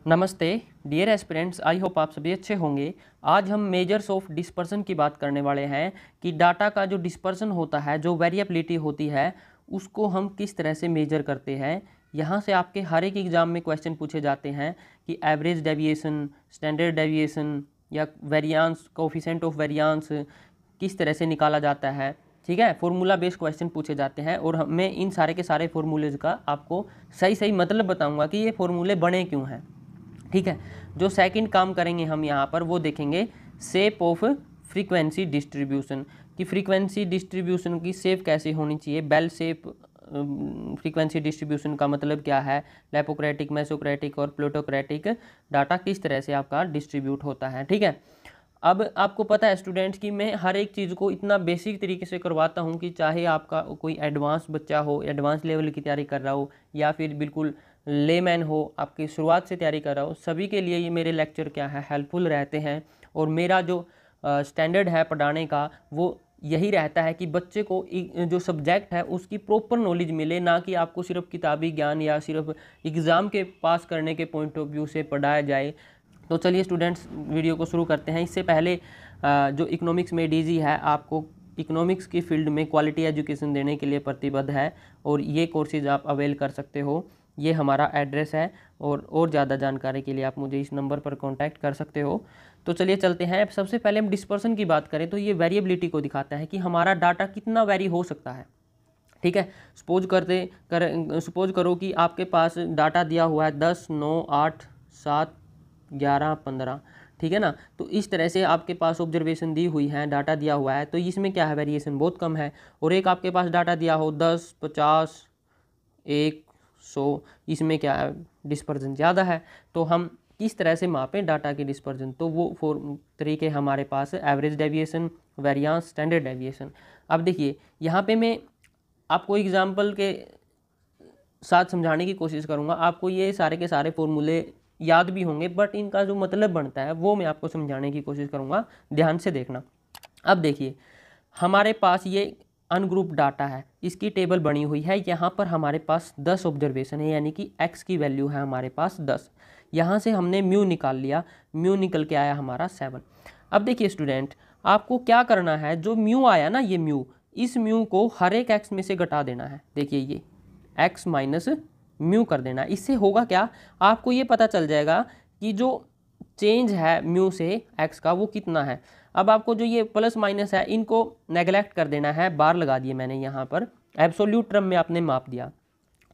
नमस्ते dear aspirants, I hope आप सभी अच्छे होंगे। आज हम मेजर्स ऑफ डिस्पर्सन की बात करने वाले हैं कि डाटा का जो डिस्पर्सन होता है, जो वेरिएबिलिटी होती है, उसको हम किस तरह से मेजर करते हैं। यहाँ से आपके हर एक एग्ज़ाम में क्वेश्चन पूछे जाते हैं कि एवरेज डेविएशन, स्टैंडर्ड डेविएशन या वेरियांस, कोफिशिएंट ऑफ वेरियांस किस तरह से निकाला जाता है। ठीक है, फॉर्मूला बेस्ड क्वेश्चन पूछे जाते हैं और मैं इन सारे के सारे फॉर्मूलेज का आपको सही सही मतलब बताऊंगा कि ये फॉर्मूले बने क्यों हैं। ठीक है, जो सेकंड काम करेंगे हम यहाँ पर वो देखेंगे शेप ऑफ फ्रीक्वेंसी डिस्ट्रीब्यूशन, कि फ्रीक्वेंसी डिस्ट्रीब्यूशन की शेप कैसे होनी चाहिए। बेल शेप फ्रीक्वेंसी डिस्ट्रीब्यूशन का मतलब क्या है, लेपोक्रेटिक, मेसोक्रेटिक और प्लूटोक्रेटिक डाटा किस तरह से आपका डिस्ट्रीब्यूट होता है। ठीक है, अब आपको पता है स्टूडेंट्स कि मैं हर एक चीज़ को इतना बेसिक तरीके से करवाता हूँ कि चाहे आपका कोई एडवांस बच्चा हो, एडवांस लेवल की तैयारी कर रहा हो, या फिर बिल्कुल लेमैन हो, आपकी शुरुआत से तैयारी कर रहा हो, सभी के लिए ये मेरे लेक्चर क्या है, हेल्पफुल रहते हैं। और मेरा जो स्टैंडर्ड है पढ़ाने का वो यही रहता है कि बच्चे को जो सब्जेक्ट है उसकी प्रॉपर नॉलेज मिले, ना कि आपको सिर्फ किताबी ज्ञान या सिर्फ एग्ज़ाम के पास करने के पॉइंट ऑफ व्यू से पढ़ाया जाए। तो चलिए स्टूडेंट्स, वीडियो को शुरू करते हैं। इससे पहले जो इकोनॉमिक्स में डीजी है, आपको इकोनॉमिक्स की फील्ड में क्वालिटी एजुकेशन देने के लिए प्रतिबद्ध है और ये कोर्सेज आप अवेल कर सकते हो। ये हमारा एड्रेस है और ज़्यादा जानकारी के लिए आप मुझे इस नंबर पर कांटेक्ट कर सकते हो। तो चलिए चलते हैं। सबसे पहले हम डिस्पर्सन की बात करें तो ये वेरिएबिलिटी को दिखाता है कि हमारा डाटा कितना वेरी हो सकता है। ठीक है, सपोज करो कि आपके पास डाटा दिया हुआ है 10, 9, 8, 7, 11, 15। ठीक है ना, तो इस तरह से आपके पास ऑब्जर्वेशन दी हुई है, डाटा दिया हुआ है, तो इसमें क्या है, वेरिएशन बहुत कम है। और एक आपके पास डाटा दिया हो 10, 50, 100, इसमें क्या है, डिस्पर्जन ज़्यादा है। तो हम किस तरह से मापें डाटा की डिस्पर्जन, तो वो 4 तरीके हमारे पास है, average deviation, variance, standard deviation. अब देखिए यहाँ पे मैं आपको एग्जाम्पल के साथ समझाने की कोशिश करूँगा। आपको ये सारे के सारे फॉर्मूले याद भी होंगे, बट इनका जो मतलब बनता है वो मैं आपको समझाने की कोशिश करूँगा, ध्यान से देखना। अब देखिए हमारे पास ये अनग्रुप डाटा है, इसकी टेबल बनी हुई है। यहाँ पर हमारे पास 10 ऑब्जर्वेशन है, यानी कि x की वैल्यू है हमारे पास 10। यहाँ से हमने म्यू निकाल लिया, म्यू निकल के आया हमारा 7। अब देखिए स्टूडेंट, आपको क्या करना है, जो म्यू आया ना, ये म्यू, इस म्यू को हर एक x में से घटा देना है। देखिए ये x माइनस म्यू कर देना। इससे होगा क्या, आपको ये पता चल जाएगा कि जो चेंज है म्यू से x का वो कितना है। अब आपको जो ये प्लस माइनस है इनको नेगलेक्ट कर देना है, बार लगा दिए मैंने यहाँ पर, एब्सोल्यूट टर्म में आपने माप दिया।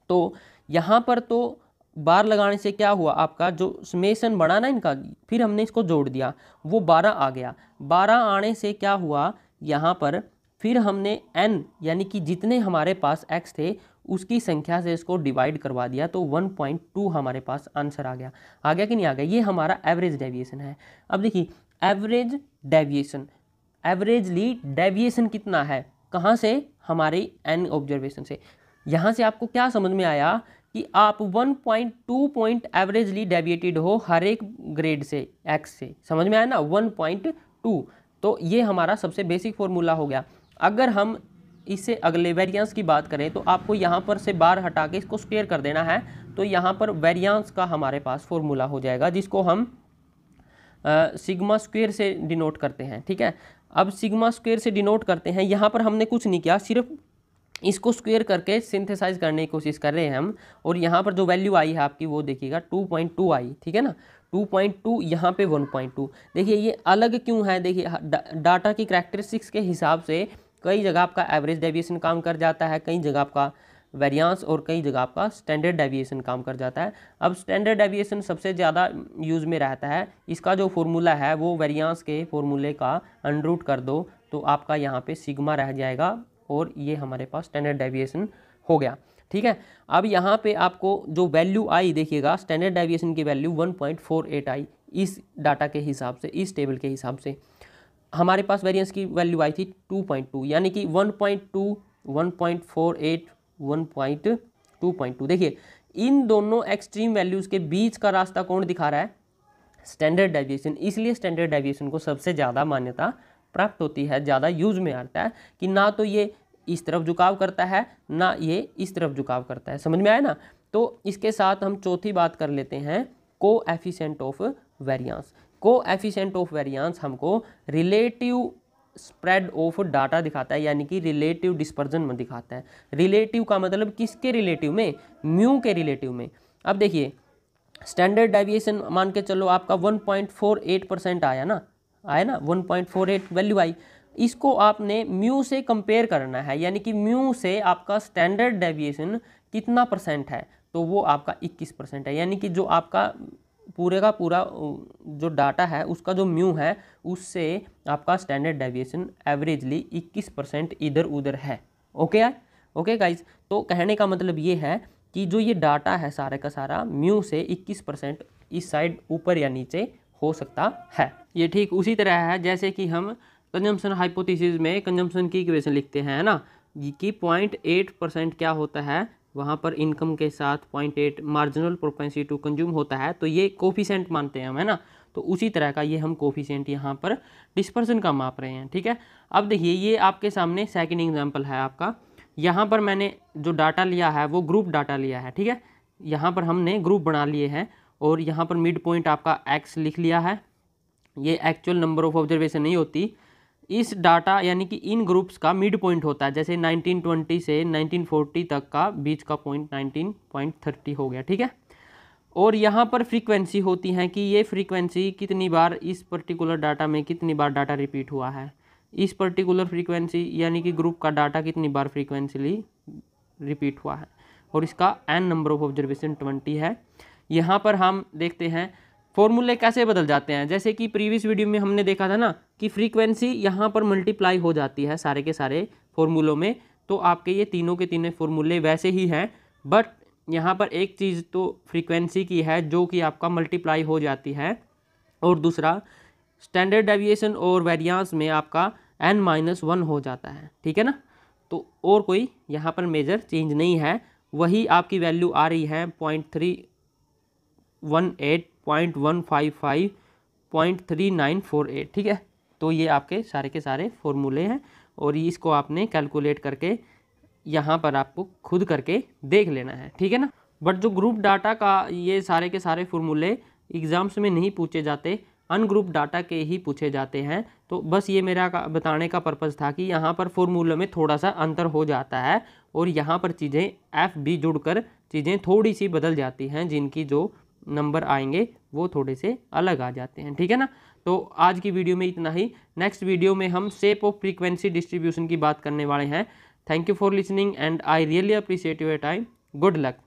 तो यहाँ पर तो बार लगाने से क्या हुआ, आपका जो समेशन बढ़ा ना इनका, फिर हमने इसको जोड़ दिया, वो 12 आ गया। 12 आने से क्या हुआ यहाँ पर, फिर हमने n यानी कि जितने हमारे पास x थे उसकी संख्या से इसको डिवाइड करवा दिया, तो 1.2 हमारे पास आंसर आ गया कि नहीं आ गया। ये हमारा एवरेज डेविएशन है। अब देखिए एवरेज डेविएशन, एवरेजली डेविएशन कितना है, कहाँ से, हमारी n ऑब्जर्वेशन से। यहाँ से आपको क्या समझ में आया कि आप 1.2 पॉइंट एवरेजली डेविएटेड हो हर एक ग्रेड से, x से, समझ में आया ना, 1.2। तो ये हमारा सबसे बेसिक फॉर्मूला हो गया। अगर हम इससे अगले वेरिएंस की बात करें तो आपको यहाँ पर से बार हटा के इसको स्क्वायर कर देना है, तो यहाँ पर वेरिएंस का हमारे पास फॉर्मूला हो जाएगा, जिसको हम सिग्मा स्क्वायर से डिनोट करते हैं। ठीक है, अब सिग्मा स्क्वायर से डिनोट करते हैं, यहाँ पर हमने कुछ नहीं किया, सिर्फ इसको स्क्वायर करके सिंथेसाइज करने की कोशिश कर रहे हैं हम। और यहाँ पर जो वैल्यू आई है आपकी वो देखिएगा 2.2 आई। ठीक है ना, 2.2, यहाँ पे 1.2। देखिए ये अलग क्यों है, देखिए डाटा की करैक्टरिस्टिक्स के हिसाब से कई जगह आपका एवरेज डेविएशन काम कर जाता है, कई जगह आपका वेरियांस, और कई जगह आपका स्टैंडर्ड डेविएशन काम कर जाता है। अब स्टैंडर्ड डेविएशन सबसे ज़्यादा यूज़ में रहता है। इसका जो फॉर्मूला है वो वेरियांस के फॉर्मूले का अंडरूट कर दो तो आपका यहाँ पे सिग्मा रह जाएगा, और ये हमारे पास स्टैंडर्ड डेविएशन हो गया। ठीक है, अब यहाँ पे आपको जो वैल्यू आई देखिएगा, स्टैंडर्ड डेविएशन की वैल्यू 1.48 आई इस डाटा के हिसाब से, इस टेबल के हिसाब से। हमारे पास वेरिएंस की वैल्यू आई थी 2.2, यानी कि 1.2, 1.48, 1.2.2। देखिए इन दोनों एक्सट्रीम वैल्यूज़ के बीच का रास्ता कौन दिखा रहा है, स्टैंडर्ड डेविएशन। इसलिए स्टैंडर्ड डेविएशन को सबसे ज़्यादा मान्यता प्राप्त होती है, ज़्यादा यूज में आता है, कि ना तो ये इस तरफ झुकाव करता है ना ये इस तरफ झुकाव करता है। समझ में आया ना। तो इसके साथ हम चौथी बात कर लेते हैं coefficient of variance. Coefficient of variance हमको रिलेटिव स्प्रेड ऑफ डाटा दिखाता है, यानी कि रिलेटिव डिस्पर्जन में दिखाता है। रिलेटिव का मतलब किसके रिलेटिव में, म्यू के रिलेटिव में। अब देखिए स्टैंडर्ड डेविएशन मान के चलो आपका 1.48% आया ना, 1.48 वैल्यू आई। इसको आपने म्यू से कंपेयर करना है, यानी कि म्यू से आपका स्टैंडर्ड डेविएशन कितना परसेंट है, तो वो आपका 21% है। यानी कि जो आपका पूरे का पूरा जो डाटा है उसका जो म्यू है उससे आपका स्टैंडर्ड डेविएशन एवरेजली 21% इधर उधर है। ओके यार, ओके गाइज। तो कहने का मतलब ये है कि जो ये डाटा है सारे का सारा म्यू से 21% इस साइड ऊपर या नीचे हो सकता है। ये ठीक उसी तरह है जैसे कि हम कंजम्पशन हाइपोथेसिस में कंजम्पशन की इक्वेशन लिखते हैं ना, कि 0.8% क्या होता है, वहाँ पर इनकम के साथ 0.8 मार्जिनल प्रोपेंसिटी टू कंज्यूम होता है, तो ये कोफिशिएंट मानते हैं हम, है ना। तो उसी तरह का ये हम कोफिशिएंट यहाँ पर डिस्पर्सन का माप रहे हैं, ठीक है। अब देखिए ये आपके सामने सेकंड एग्जांपल है आपका। यहाँ पर मैंने जो डाटा लिया है वो ग्रुप डाटा लिया है, ठीक है। यहाँ पर हमने ग्रुप बना लिए हैं और यहाँ पर मिड पॉइंट आपका x लिख लिया है। ये एक्चुअल नंबर ऑफ ऑब्जर्वेशन नहीं होती, इस डाटा यानी कि इन ग्रुप्स का मिड पॉइंट होता है। जैसे 1920 से 1940 तक का बीच का पॉइंट 19.30 हो गया, ठीक है। और यहाँ पर फ्रीक्वेंसी होती है कि ये फ्रीक्वेंसी कितनी बार इस पर्टिकुलर डाटा में कितनी बार डाटा रिपीट हुआ है, इस पर्टिकुलर फ्रीक्वेंसी यानी कि ग्रुप का डाटा कितनी बार फ्रीक्वेंसली रिपीट हुआ है, और इसका n नंबर ऑफ ऑब्जर्वेशन 20 है। यहाँ पर हम देखते हैं फॉर्मूले कैसे बदल जाते हैं। जैसे कि प्रीवियस वीडियो में हमने देखा था ना कि फ्रीक्वेंसी यहाँ पर मल्टीप्लाई हो जाती है सारे के सारे फॉर्मूलों में, तो आपके ये तीनों के तीनों फॉर्मूले वैसे ही हैं, बट यहाँ पर एक चीज़ तो फ्रीक्वेंसी की है जो कि आपका मल्टीप्लाई हो जाती है, और दूसरा स्टैंडर्ड डेविएशन और वेरिएंस में आपका n-1 हो जाता है, ठीक है ना। तो और कोई यहाँ पर मेजर चेंज नहीं है, वही आपकी वैल्यू आ रही है 0.318, 0.155, 0.3948, ठीक है। तो ये आपके सारे के सारे फॉर्मूले हैं और इसको आपने कैलकुलेट करके यहाँ पर आपको खुद करके देख लेना है, ठीक है ना। बट जो ग्रुप डाटा का ये सारे के सारे फॉर्मूले एग्जाम्स में नहीं पूछे जाते, अनग्रुप डाटा के ही पूछे जाते हैं। तो बस ये मेरा बताने का पर्पज़ था कि यहाँ पर फॉर्मूले में थोड़ा सा अंतर हो जाता है और यहाँ पर चीज़ें एफ बी जुड़कर चीज़ें थोड़ी सी बदल जाती हैं, जिनकी जो नंबर आएंगे वो थोड़े से अलग आ जाते हैं, ठीक है ना। तो आज की वीडियो में इतना ही। नेक्स्ट वीडियो में हम शेप ऑफ फ्रीक्वेंसी डिस्ट्रीब्यूशन की बात करने वाले हैं। Thank you for listening and I really appreciate your time. Good luck.